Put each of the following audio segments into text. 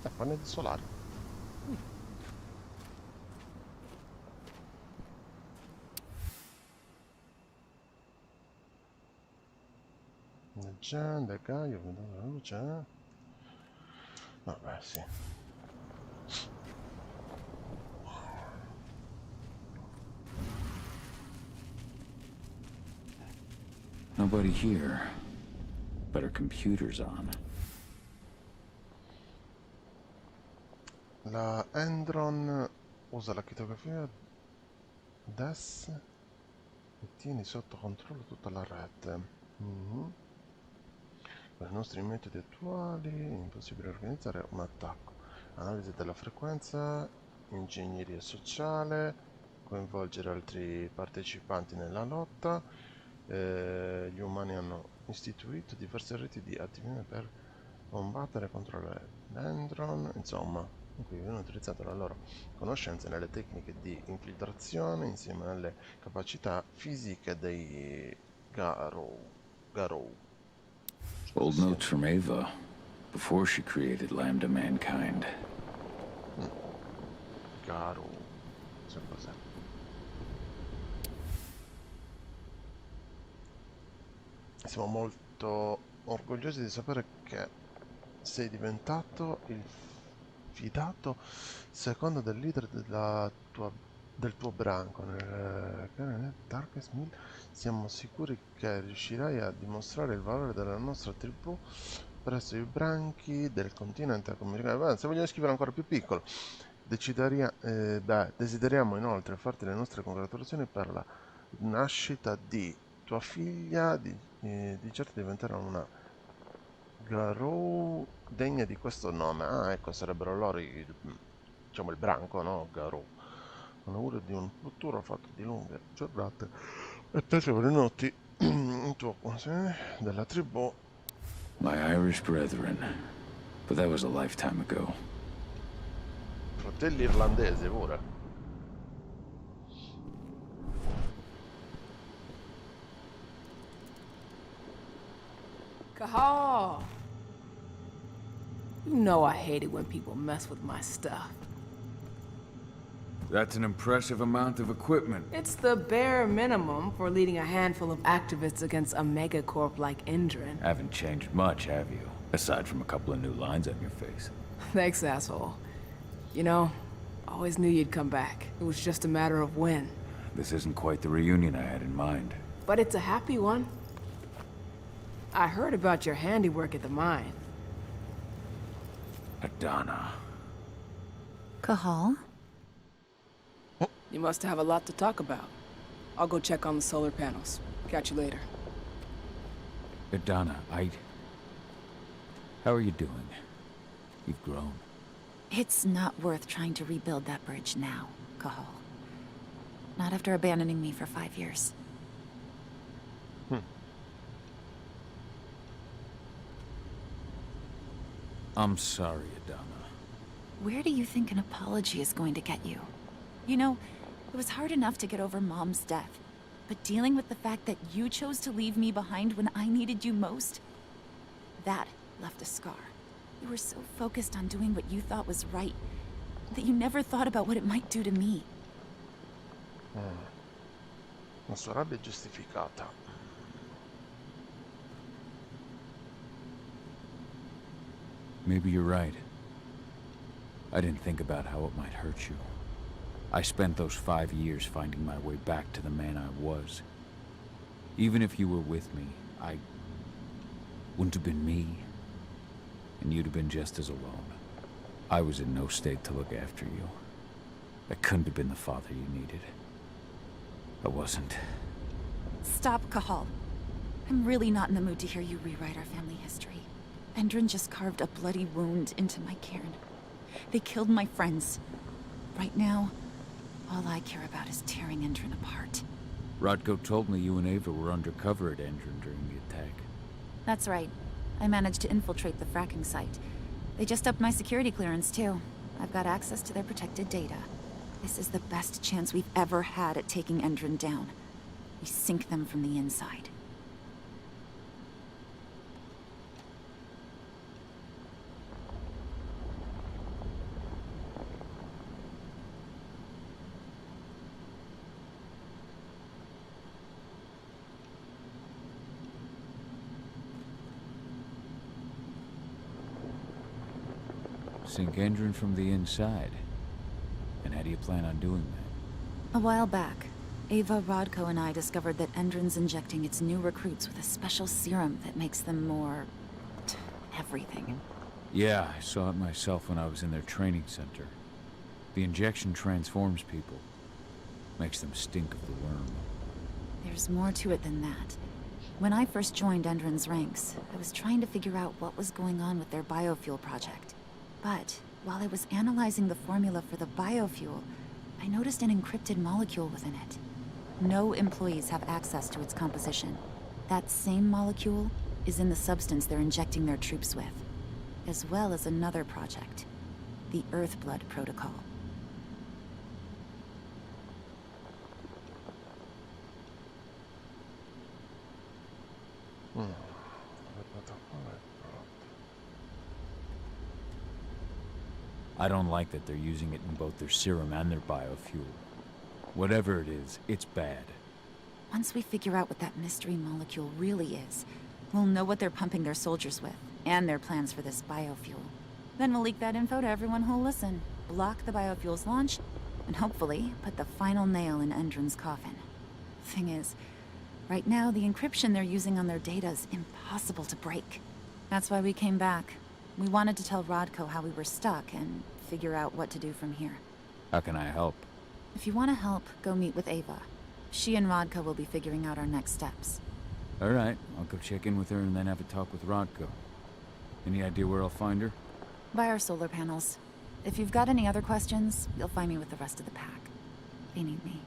Pannelli solari. Leggenda, Gaio, ho veduto la luce, eh? Vabbè, sì. Nobody here, but her computer's on. La Endron usa la crittografia DES e tieni sotto controllo tutta la rete. Con i nostri metodi attuali è impossibile organizzare un attacco. Analisi della frequenza, ingegneria sociale, coinvolgere altri partecipanti nella lotta. Gli umani hanno istituito diverse reti di attività per combattere contro le Dendron, insomma, in cui viene utilizzata la loro conoscenze nelle tecniche di infiltrazione insieme alle capacità fisiche dei Garou. Old notes from Ava, before she created Lambda Mankind. Garou, so cos'è. Siamo molto orgogliosi di sapere che sei diventato il fidato secondo del leader del tuo branco nel Darkest Mill. Siamo sicuri che riuscirai a dimostrare il valore della nostra tribù presso i branchi del continente americano. Se vogliamo scrivere ancora più piccolo, desideriamo inoltre farti le nostre congratulazioni per la nascita di tua figlia. Di certo diventerà una Garou degna di questo nome. Ah, ecco, sarebbero loro diciamo il branco, no? Garou. Un augurio di un futuro fatto di lunghe giornate e piacevoli notti in tuo consiglio della tribù. My Irish brethren, but that was a lifetime ago. Fratelli irlandesi pure. Cahal! You know I hate it when people mess with my stuff. That's an impressive amount of equipment. It's the bare minimum for leading a handful of activists against a megacorp like Indran. Haven't changed much, have you? Aside from a couple of new lines on your face. Thanks, asshole. You know, always knew you'd come back. It was just a matter of when. This isn't quite the reunion I had in mind. But it's a happy one. I heard about your handiwork at the mine. Adana. Cahal? You must have a lot to talk about. I'll go check on the solar panels. Catch you later. Adana, how are you doing? You've grown. It's not worth trying to rebuild that bridge now, Cahal. Not after abandoning me for 5 years. I'm sorry, Adana. Where do you think an apology is going to get you? You know, it was hard enough to get over Mom's death, but dealing with the fact that you chose to leave me behind when I needed you most, that left a scar. You were so focused on doing what you thought was right, that you never thought about what it might do to me. La sua rabbia è giustificata. Maybe you're right. I didn't think about how it might hurt you. I spent those 5 years finding my way back to the man I was. Even if you were with me, I wouldn't have been me. And you'd have been just as alone. I was in no state to look after you. I couldn't have been the father you needed. I wasn't. Stop, Cahal. I'm really not in the mood to hear you rewrite our family history. Endron just carved a bloody wound into my cairn. They killed my friends. Right now, all I care about is tearing Endron apart. Rodko told me you and Ava were undercover at Endron during the attack. That's right. I managed to infiltrate the fracking site. They just upped my security clearance, too. I've got access to their protected data. This is the best chance we've ever had at taking Endron down. We sink them from the inside. Sink Endrin from the inside. And how do you plan on doing that? A while back, Ava, Rodko, and I discovered that Endrin's injecting its new recruits with a special serum that makes them more... everything. Yeah, I saw it myself when I was in their training center. The injection transforms people. Makes them stink of the worm. There's more to it than that. When I first joined Endrin's ranks, I was trying to figure out what was going on with their biofuel project. But while I was analyzing the formula for the biofuel, I noticed an encrypted molecule within it. No employees have access to its composition. That same molecule is in the substance they're injecting their troops with, as well as another project, the Earthblood Protocol. I don't like that they're using it in both their serum and their biofuel. Whatever it is, it's bad. Once we figure out what that mystery molecule really is, we'll know what they're pumping their soldiers with, and their plans for this biofuel. Then we'll leak that info to everyone who'll listen, block the biofuel's launch, and hopefully put the final nail in Endrin's coffin. Thing is, right now the encryption they're using on their data is impossible to break. That's why we came back. We wanted to tell Rodko how we were stuck and figure out what to do from here. How can I help? If you want to help, go meet with Ava. She and Rodko will be figuring out our next steps. Alright, I'll go check in with her and then have a talk with Rodko. Any idea where I'll find her? By our solar panels. If you've got any other questions, you'll find me with the rest of the pack. They need me.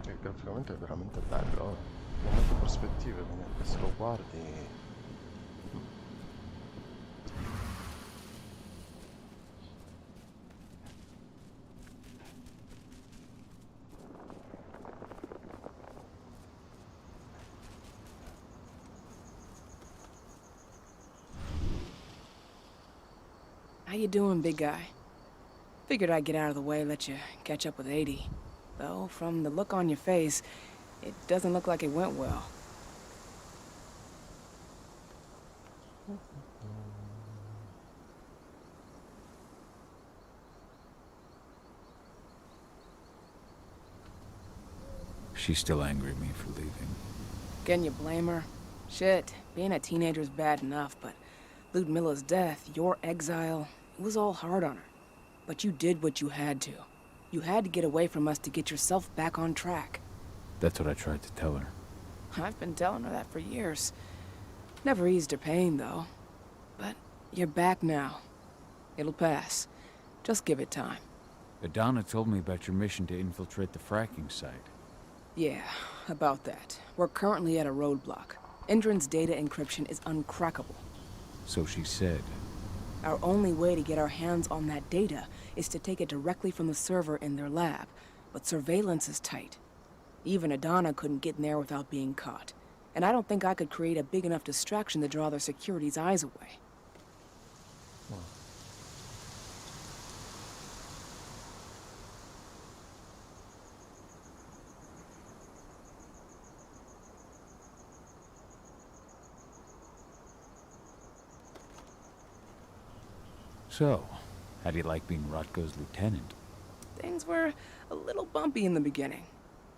Che graficamente è veramente bello, ha molte prospettive, comunque se lo guardi. How you doing, big guy? Figured I'd get out of the way, let you catch up with 80. Though, from the look on your face, it doesn't look like it went well. She's still angry at me for leaving. Can you blame her? Shit, being a teenager's bad enough, but Ludmilla's death, your exile, it was all hard on her. But you did what you had to. You had to get away from us to get yourself back on track. That's what I tried to tell her. I've been telling her that for years. Never eased her pain, though. But you're back now. It'll pass. Just give it time. Adana told me about your mission to infiltrate the fracking site. Yeah, about that. We're currently at a roadblock. Endrin's data encryption is uncrackable. So she said. Our only way to get our hands on that data is to take it directly from the server in their lab, but surveillance is tight. Even Adana couldn't get in there without being caught, and I don't think I could create a big enough distraction to draw their security's eyes away. So, how do you like being Rodko's lieutenant? Things were a little bumpy in the beginning.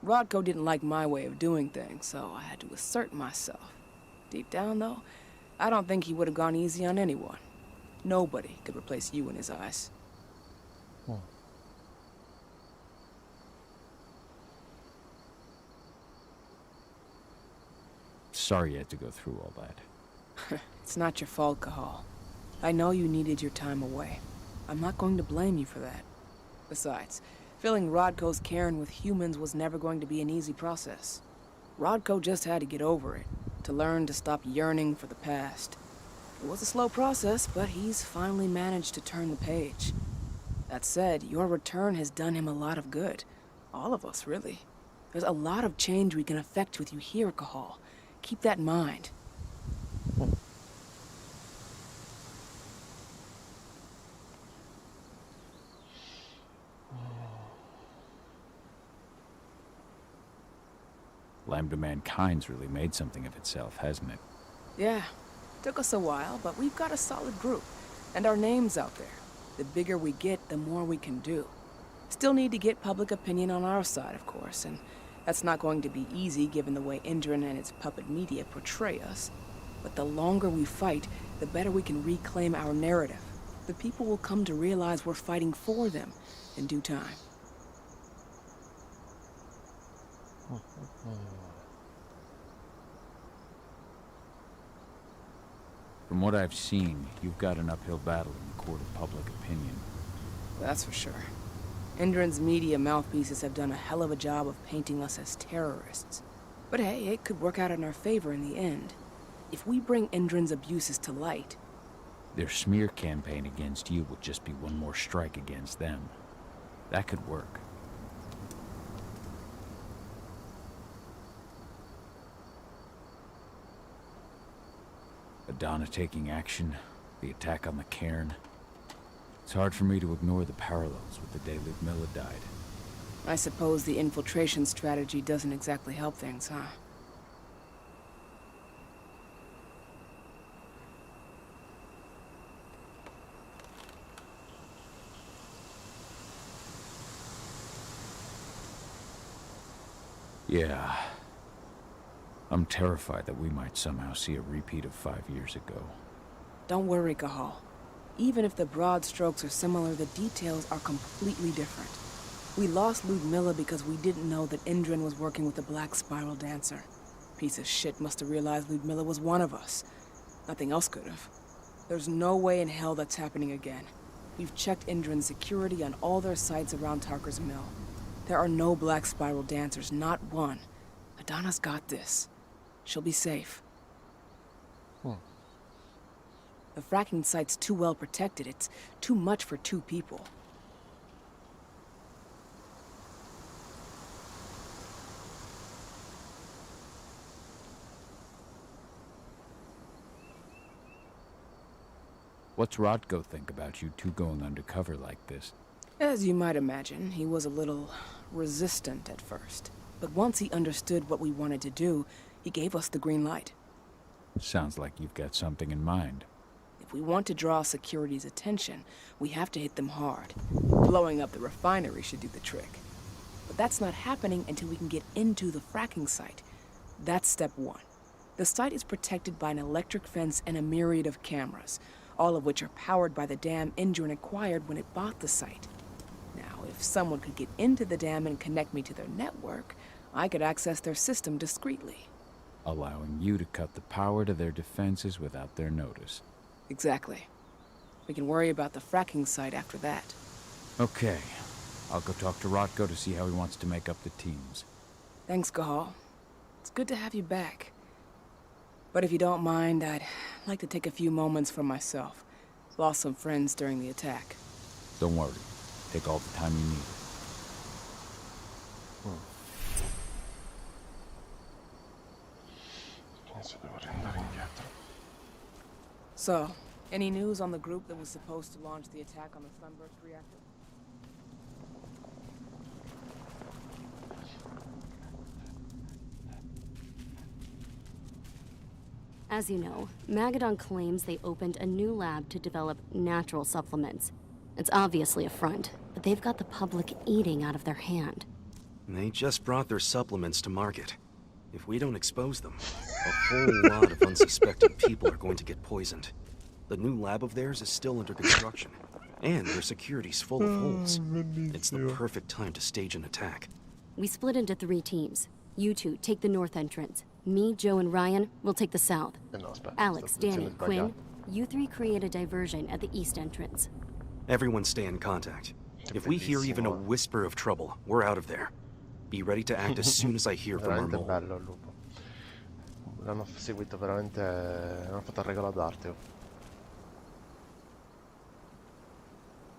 Rodko didn't like my way of doing things, so I had to assert myself. Deep down, though, I don't think he would have gone easy on anyone. Nobody could replace you in his eyes. Sorry you had to go through all that. It's not your fault, Cahal. I know you needed your time away. I'm not going to blame you for that. Besides, filling Rodko's cairn with humans was never going to be an easy process. Rodko just had to get over it, to learn to stop yearning for the past. It was a slow process, but he's finally managed to turn the page. That said, your return has done him a lot of good. All of us, really. There's a lot of change we can effect with you here, Cahal. Keep that in mind. Lambda Mankind's really made something of itself, hasn't it? Yeah, took us a while, but we've got a solid group, and our name's out there. The bigger we get, the more we can do. Still need to get public opinion on our side, of course, and that's not going to be easy given the way Indran and its puppet media portray us. But the longer we fight, the better we can reclaim our narrative. The people will come to realize we're fighting for them in due time. From what I've seen, you've got an uphill battle in the court of public opinion. That's for sure. Indran's media mouthpieces have done a hell of a job of painting us as terrorists. But hey, it could work out in our favor in the end. If we bring Indran's abuses to light... Their smear campaign against you will just be one more strike against them. That could work. Adana taking action, the attack on the cairn. It's hard for me to ignore the parallels with the day Ludmilla died. I suppose the infiltration strategy doesn't exactly help things, huh? Yeah. I'm terrified that we might somehow see a repeat of 5 years ago. Don't worry, Cahal. Even if the broad strokes are similar, the details are completely different. We lost Ludmilla because we didn't know that Indran was working with the Black Spiral Dancer. Piece of shit must have realized Ludmilla was one of us. Nothing else could have. There's no way in hell that's happening again. We've checked Indran's security on all their sites around Tarker's Mill. There are no Black Spiral Dancers, not one. Adana's got this. She'll be safe. The fracking site's too well protected. It's too much for 2 people. What's Rodko think about you two going undercover like this? As you might imagine, he was a little resistant at first. But once he understood what we wanted to do, he gave us the green light. Sounds like you've got something in mind. If we want to draw security's attention, we have to hit them hard. Blowing up the refinery should do the trick. But that's not happening until we can get into the fracking site. That's step 1. The site is protected by an electric fence and a myriad of cameras, all of which are powered by the dam Indran acquired when it bought the site. Now, if someone could get into the dam and connect me to their network, I could access their system discreetly. Allowing you to cut the power to their defenses without their notice. Exactly. We can worry about the fracking site after that. Okay. I'll go talk to Rodko to see how he wants to make up the teams. Thanks, Cahal. It's good to have you back. But if you don't mind, I'd like to take a few moments for myself. Lost some friends during the attack. Don't worry. Take all the time you need. Adesso devo riandare indietro. So, any news on the group that was supposed to launch the attack on the Sunburst reactor? As you know, Magadon claims they opened a new lab to develop natural supplements. It's obviously a front, but they've got the public eating out of their hand. They just brought their supplements to market. If we don't expose them, a whole lot of unsuspecting people are going to get poisoned. The new lab of theirs is still under construction, and their security's full of holes. It's the perfect time to stage an attack. We split into 3 teams. You 2 take the north entrance. Me, Joe, and Ryan will take the south. No, aspetta, Alex, sto Danny, posizione Quinn, sbagliata. you 3 create a diversion at the east entrance. Everyone stay in contact. If we hear even a whisper of trouble, we're out of there. Be ready to act as soon as I hear from our Veramente mole. bello il lupo. L'hanno seguito veramente. L'hanno fatto a regola d'arte.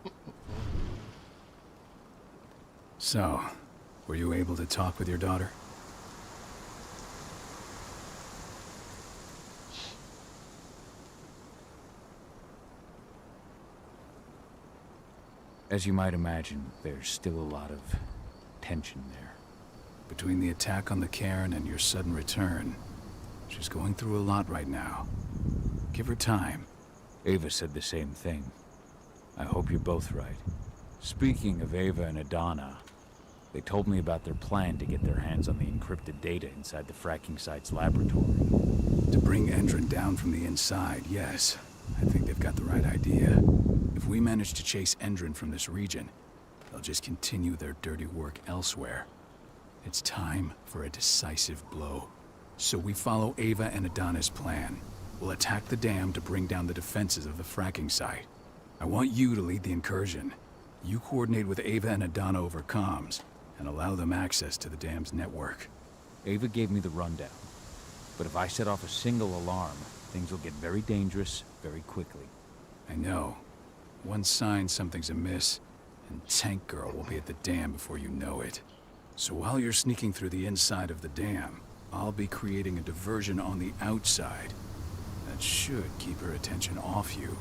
Oh. So, were you able to talk with your daughter? As you might imagine, there's still a lot of tension there. Between the attack on the cairn and your sudden return, She's going through a lot right now. Give her time. Ava said the same thing. I hope you're both right. Speaking of Ava and Adana, they told me about their plan to get their hands on the encrypted data inside the fracking site's laboratory. To bring Endron down from the inside, yes. I think they've got the right idea. If we manage to chase Endron from this region, they'll just continue their dirty work elsewhere. It's time for a decisive blow. So we follow Ava and Adana's plan. We'll attack the dam to bring down the defenses of the fracking site. I want you to lead the incursion. You coordinate with Ava and Adana over comms, and allow them access to the dam's network. Ava gave me the rundown. But if I set off a single alarm, things will get very dangerous very quickly. I know. One sign something's amiss, and Tank Girl will be at the dam before you know it. So while you're sneaking through the inside of the dam, I'll be creating a diversion on the outside. That should keep her attention off you.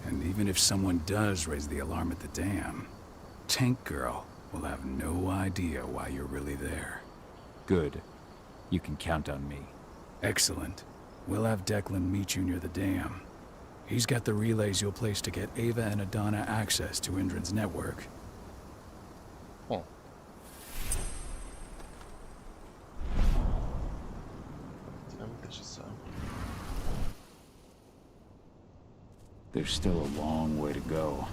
And even if someone does raise the alarm at the dam, Tank Girl will have no idea why you're really there. Good. You can count on me. Excellent. We'll have Declan meet you near the dam. He's got the relays you'll place to get Ava and Adana access to Endron's network. Oh. Finalmente ci siamo. There's still a long way to go.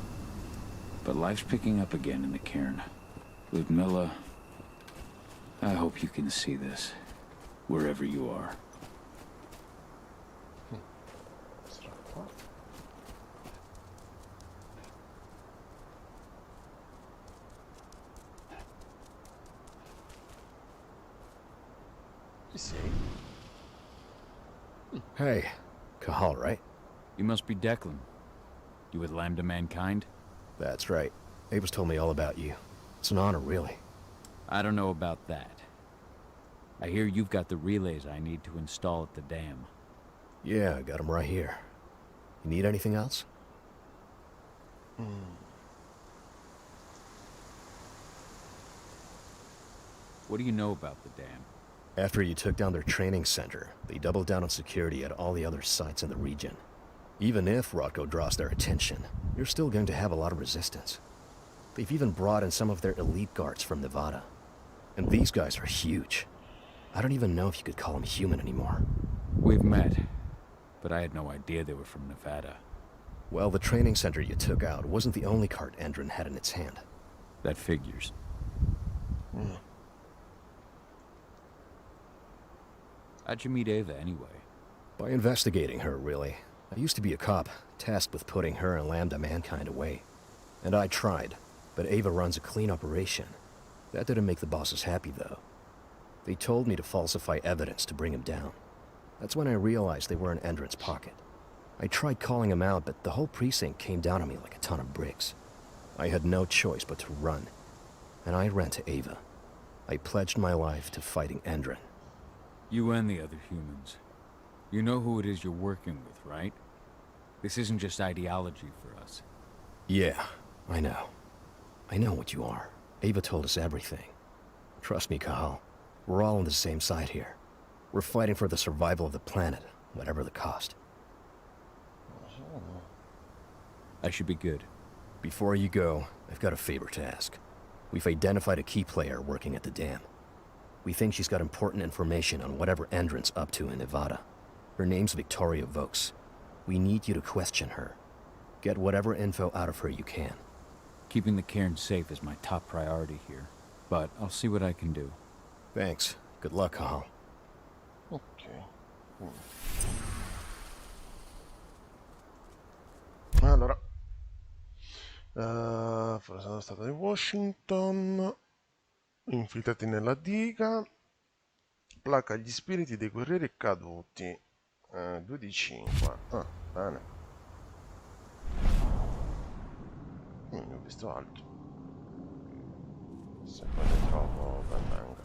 But life's picking up again in the cairn. Ludmilla, I hope you can see this, wherever you are. Sarà qua. Chi sei? Hey, Cahal, right? You must be Declan. You with Lambda Mankind? That's right. Ava's told me all about you. It's an honor, really. I don't know about that. I hear you've got the relays I need to install at the dam. Yeah, I got them right here. You need anything else? What do you know about the dam? After you took down their training center, they doubled down on security at all the other sites in the region. Even if Rodko draws their attention, you're still going to have a lot of resistance. They've even brought in some of their elite guards from Nevada. And these guys are huge. I don't even know if you could call them human anymore. We've met, but I had no idea they were from Nevada. Well, the training center you took out wasn't the only card Endron had in its hand. That figures. How'd you meet Ava anyway? By investigating her, really. I used to be a cop, tasked with putting her and Lambda Mankind away. And I tried, but Ava runs a clean operation. That didn't make the bosses happy, though. They told me to falsify evidence to bring him down. That's when I realized they were in Endron's pocket. I tried calling him out, but the whole precinct came down on me like a ton of bricks. I had no choice but to run. And I ran to Ava. I pledged my life to fighting Endron. You and the other humans. You know who it is you're working with, right? This isn't just ideology for us. Yeah, I know. I know what you are. Ava told us everything. Trust me, Cahal. We're all on the same side here. We're fighting for the survival of the planet, whatever the cost. I should be good. Before you go, I've got a favor to ask. We've identified a key player working at the dam. We think she's got important information on whatever Endron's up to in Nevada. Her name's Victoria Vokes. We need you to question her. Get whatever info out of her you can. Keeping the cairn safe is my top priority here, but I'll see what I can do. Thanks. Good luck, Cahal. Ok. Allora, forse sono stato di Washington, infiltrati nella diga, placa gli spiriti dei guerrieri caduti, 2 di 5, ah, bene, ne ho visto altro, se poi ne trovo ben venga.